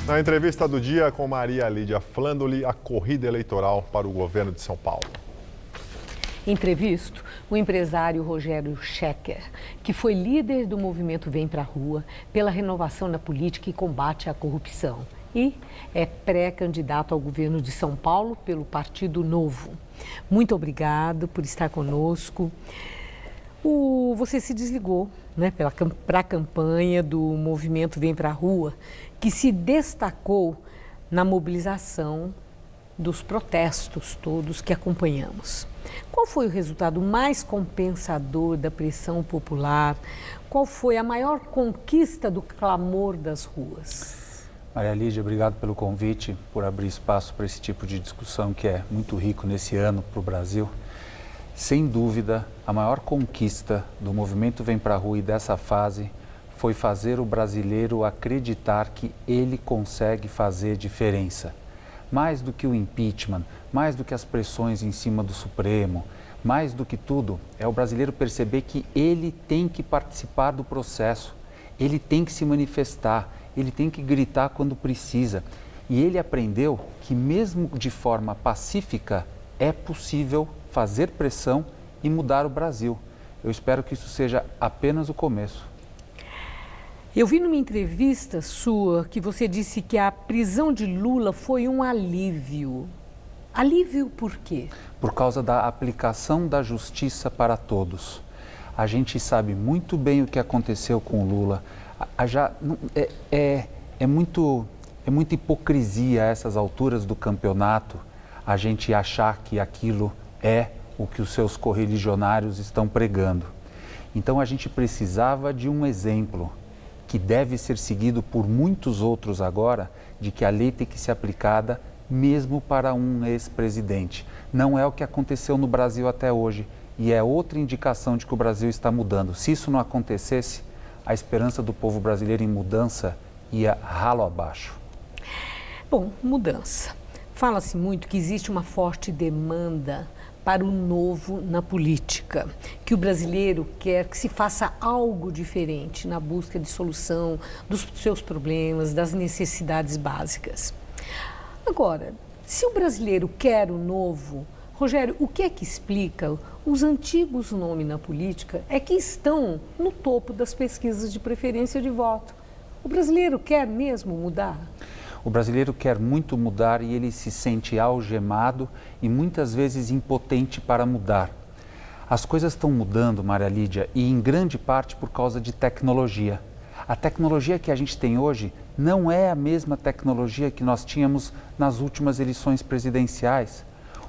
Na entrevista do dia com Maria Lídia Flandoli, a corrida eleitoral para o governo de São Paulo. Entrevisto o empresário Rogério Schecker, que foi líder do movimento Vem Pra Rua pela renovação na política e combate à corrupção. E é pré-candidato ao governo de São Paulo pelo Partido Novo. Muito obrigado por estar conosco. Você se desligou, né, para a campanha do movimento Vem Pra Rua, que se destacou na mobilização dos protestos todos que acompanhamos. Qual foi o resultado mais compensador da pressão popular? Qual foi a maior conquista do clamor das ruas? Maria Lídia, obrigado pelo convite, por abrir espaço para esse tipo de discussão que é muito rico nesse ano para o Brasil. Sem dúvida, a maior conquista do movimento Vem Pra Rua e dessa fase foi fazer o brasileiro acreditar que ele consegue fazer diferença. Mais do que o impeachment, mais do que as pressões em cima do Supremo, mais do que tudo, é o brasileiro perceber que ele tem que participar do processo, ele tem que se manifestar, ele tem que gritar quando precisa. E ele aprendeu que mesmo de forma pacífica é possível fazer pressão e mudar o Brasil. Eu espero que isso seja apenas o começo. Eu vi numa entrevista sua que você disse que a prisão de Lula foi um alívio. Alívio por quê? Por causa da aplicação da justiça para todos. A gente sabe muito bem o que aconteceu com o Lula. É muita hipocrisia a essas alturas do campeonato a gente achar que aquilo é o que os seus correligionários estão pregando. Então a gente precisava de um exemplo que deve ser seguido por muitos outros agora, de que a lei tem que ser aplicada mesmo para um ex-presidente. Não é o que aconteceu no Brasil até hoje e é outra indicação de que o Brasil está mudando. Se isso não acontecesse, a esperança do povo brasileiro em mudança ia ralo abaixo. Bom, mudança. Fala-se muito que existe uma forte demanda para o novo na política, que o brasileiro quer que se faça algo diferente na busca de solução dos seus problemas, das necessidades básicas. Agora, se o brasileiro quer o novo, Rogério, o que é que explica os antigos nomes na política é que estão no topo das pesquisas de preferência de voto? O brasileiro quer mesmo mudar? O brasileiro quer muito mudar e ele se sente algemado e muitas vezes impotente para mudar. As coisas estão mudando, Maria Lídia, e em grande parte por causa de tecnologia. A tecnologia que a gente tem hoje não é a mesma tecnologia que nós tínhamos nas últimas eleições presidenciais.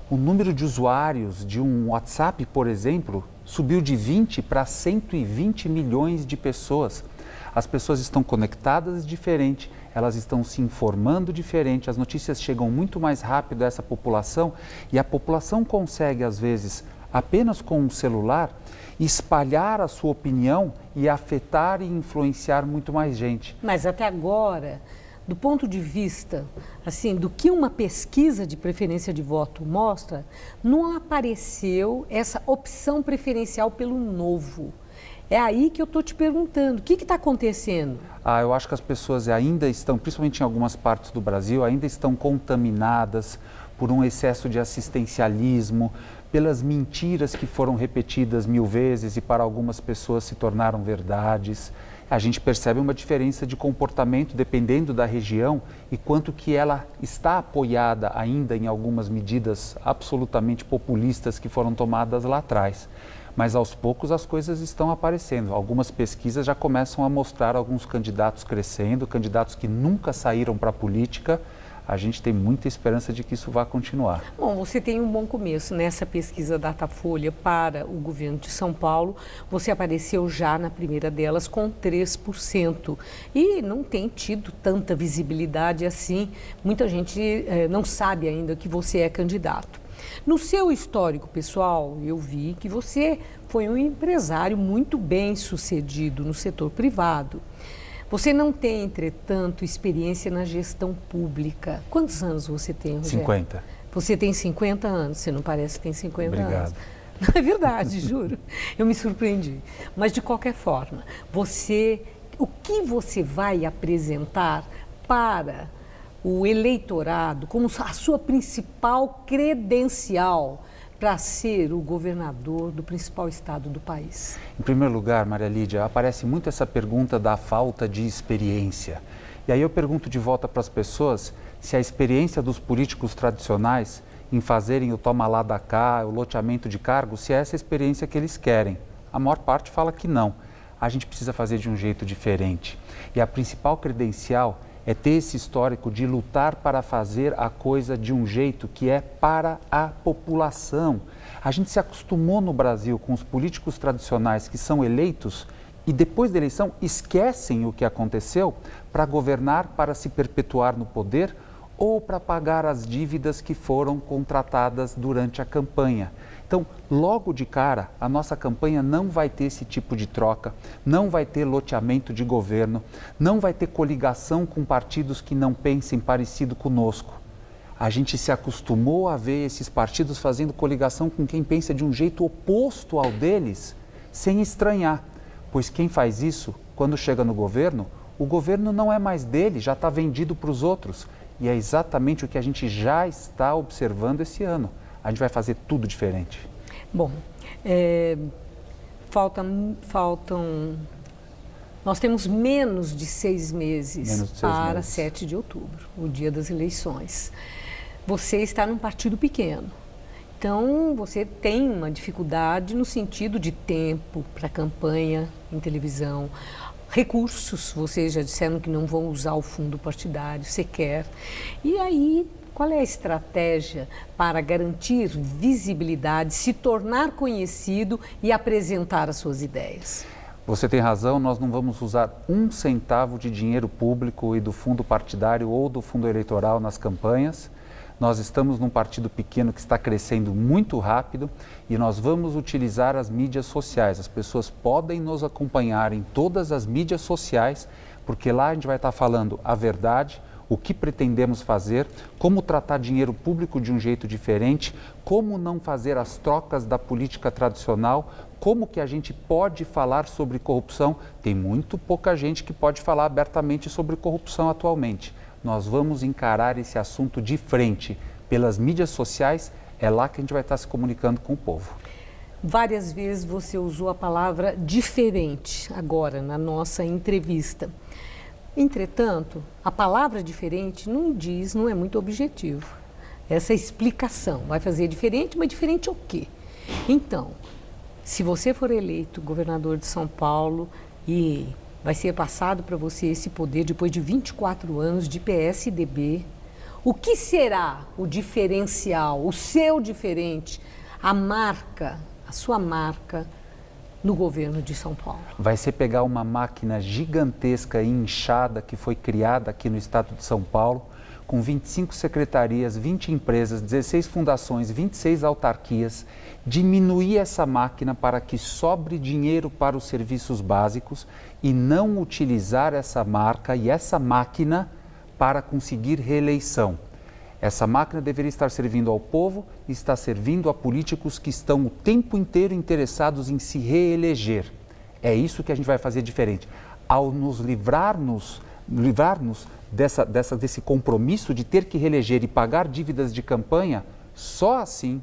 O número de usuários de um WhatsApp, por exemplo, subiu de 20 para 120 milhões de pessoas. As pessoas estão conectadas diferente, elas estão se informando diferente, as notícias chegam muito mais rápido a essa população e a população consegue, às vezes, apenas com um celular, espalhar a sua opinião e afetar e influenciar muito mais gente. Mas até agora, do ponto de vista, assim, do que uma pesquisa de preferência de voto mostra, não apareceu essa opção preferencial pelo novo. É aí que eu estou te perguntando, o que está acontecendo? Eu acho que as pessoas ainda estão, principalmente em algumas partes do Brasil, ainda estão contaminadas por um excesso de assistencialismo, pelas mentiras que foram repetidas 1000 vezes e para algumas pessoas se tornaram verdades. A gente percebe uma diferença de comportamento dependendo da região e quanto que ela está apoiada ainda em algumas medidas absolutamente populistas que foram tomadas lá atrás. Mas aos poucos as coisas estão aparecendo. Algumas pesquisas já começam a mostrar alguns candidatos crescendo, candidatos que nunca saíram para a política. A gente tem muita esperança de que isso vá continuar. Bom, você tem um bom começo nessa pesquisa Datafolha para o governo de São Paulo. Você apareceu já na primeira delas com 3% e não tem tido tanta visibilidade assim. Muita gente não sabe ainda que você é candidato. No seu histórico pessoal, eu vi que você foi um empresário muito bem sucedido no setor privado. Você não tem, entretanto, experiência na gestão pública. Quantos anos você tem, Rogério? 50. Você tem 50 anos, você não parece que tem 50 Obrigado. anos. Não é verdade, juro. Eu me surpreendi. Mas, de qualquer forma, o que você vai apresentar para o eleitorado como a sua principal credencial para ser o governador do principal estado do país? Em primeiro lugar, Maria Lídia, aparece muito essa pergunta da falta de experiência. E aí eu pergunto de volta para as pessoas se a experiência dos políticos tradicionais em fazerem o toma lá da cá, o loteamento de cargos, se é essa experiência que eles querem. A maior parte fala que não. A gente precisa fazer de um jeito diferente. E a principal credencial é ter esse histórico de lutar para fazer a coisa de um jeito que é para a população. A gente se acostumou no Brasil com os políticos tradicionais que são eleitos e depois da eleição esquecem o que aconteceu para governar, para se perpetuar no poder ou para pagar as dívidas que foram contratadas durante a campanha. Então, logo de cara, a nossa campanha não vai ter esse tipo de troca, não vai ter loteamento de governo, não vai ter coligação com partidos que não pensem parecido conosco. A gente se acostumou a ver esses partidos fazendo coligação com quem pensa de um jeito oposto ao deles, sem estranhar, pois quem faz isso, quando chega no governo, o governo não é mais dele, já está vendido para os outros. E é exatamente o que a gente já está observando esse ano. A gente vai fazer tudo diferente. Bom, nós temos menos de 6 meses para 7 de outubro, o dia das eleições. Você está num partido pequeno, então você tem uma dificuldade no sentido de tempo para campanha em televisão, recursos, vocês já disseram que não vão usar o fundo partidário sequer. E aí, qual é a estratégia para garantir visibilidade, se tornar conhecido e apresentar as suas ideias? Você tem razão, nós não vamos usar 1 centavo de dinheiro público e do fundo partidário ou do fundo eleitoral nas campanhas. Nós estamos num partido pequeno que está crescendo muito rápido e nós vamos utilizar as mídias sociais. As pessoas podem nos acompanhar em todas as mídias sociais, porque lá a gente vai estar falando a verdade, o que pretendemos fazer, como tratar dinheiro público de um jeito diferente, como não fazer as trocas da política tradicional, como que a gente pode falar sobre corrupção. Tem muito pouca gente que pode falar abertamente sobre corrupção atualmente. Nós vamos encarar esse assunto de frente pelas mídias sociais, é lá que a gente vai estar se comunicando com o povo. Várias vezes você usou a palavra diferente agora na nossa entrevista. Entretanto, a palavra diferente não é muito objetivo. Essa explicação vai fazer diferente, mas diferente o quê? Então, se você for eleito governador de São Paulo e vai ser passado para você esse poder depois de 24 anos de PSDB, o que será o diferencial, o seu diferente, a marca, a sua marca no governo de São Paulo? Vai ser pegar uma máquina gigantesca e inchada que foi criada aqui no estado de São Paulo, com 25 secretarias, 20 empresas, 16 fundações, 26 autarquias, diminuir essa máquina para que sobre dinheiro para os serviços básicos e não utilizar essa marca e essa máquina para conseguir reeleição. Essa máquina deveria estar servindo ao povo e está servindo a políticos que estão o tempo inteiro interessados em se reeleger. É isso que a gente vai fazer diferente. Ao nos livrarmos desse compromisso de ter que reeleger e pagar dívidas de campanha, só assim,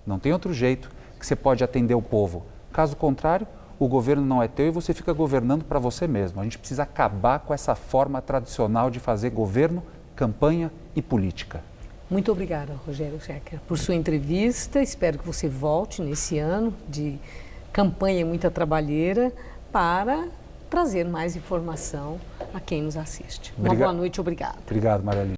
não tem outro jeito, que você pode atender o povo. Caso contrário, o governo não é teu e você fica governando para você mesmo. A gente precisa acabar com essa forma tradicional de fazer governo, campanha e política. Muito obrigada, Rogério Schecker, por sua entrevista. Espero que você volte nesse ano de campanha e muita trabalheira para trazer mais informação a quem nos assiste. Uma boa noite, obrigado. Obrigado, Maria Lídia.